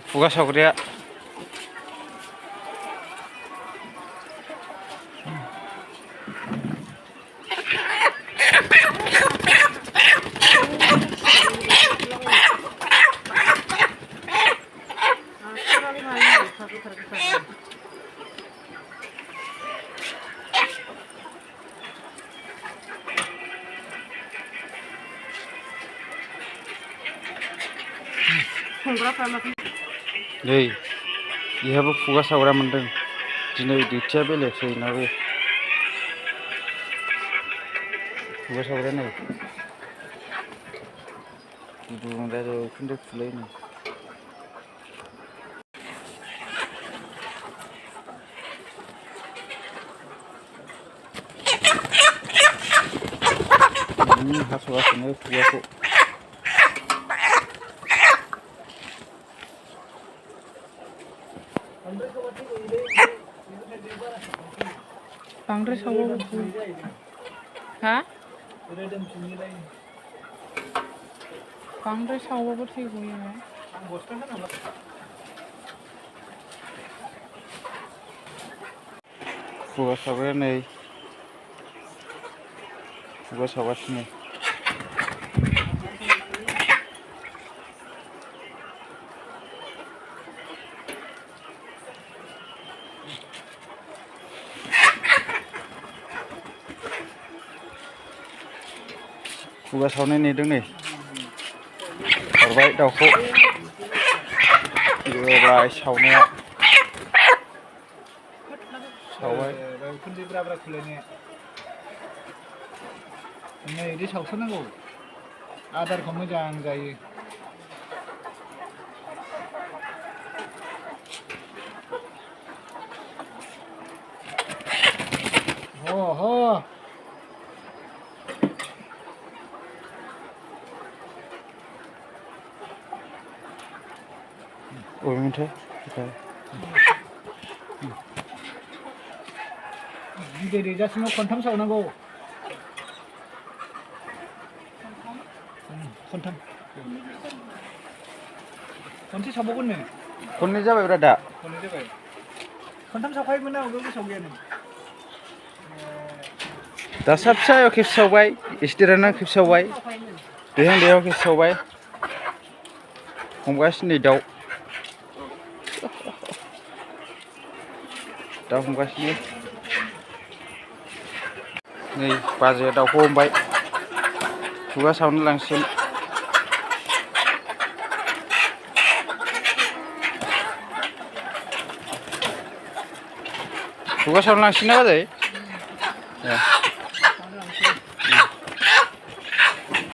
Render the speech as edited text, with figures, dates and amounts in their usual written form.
खुगा सावग्राया नै इहाबो खुगा सावग्रा मोनदों दिनै डिउटिया बेलेगसै नाबो खुगा सावग्राया नै गुदुं जाजोबखोन्दो खुलायनो हास'गासिनो खुगाखौ बांद्राय सावबाबो हा बांद्राय सावबाबो थै गयो खुगा सावग्राया नै खुगा सावगासिनो खुगा सावनाय नेदों नै हरबाय दाउखौ होबाय सावनाया सावबाय उखुन्दै ब्रा ब्रा खुलायनाया नै बिदि सावथारनांगौ आदारखौ मोजां जायो ह अबेमोनथाय बिदै दैजासिमाव खनथाम सावनांगौ खनथाम खनसे सावबावगोन नो खननै जाबाय ब्रा दा खननै जाबाय खनथाम सावखायोमोन ना अबे गोसोआव गैया नों दा फिसा फिसायाव खेबसे सावबाय एसे देरहाना खेबसे सावबाय देहां देहायाव खेबसे सावबाय हमगासिनो नै दाउ हमगासिनो नै बाजैया दाउखौ हमबाय खुगा सावनो लांसिगोन खुगा सावनो लांसिगोन ना बाजै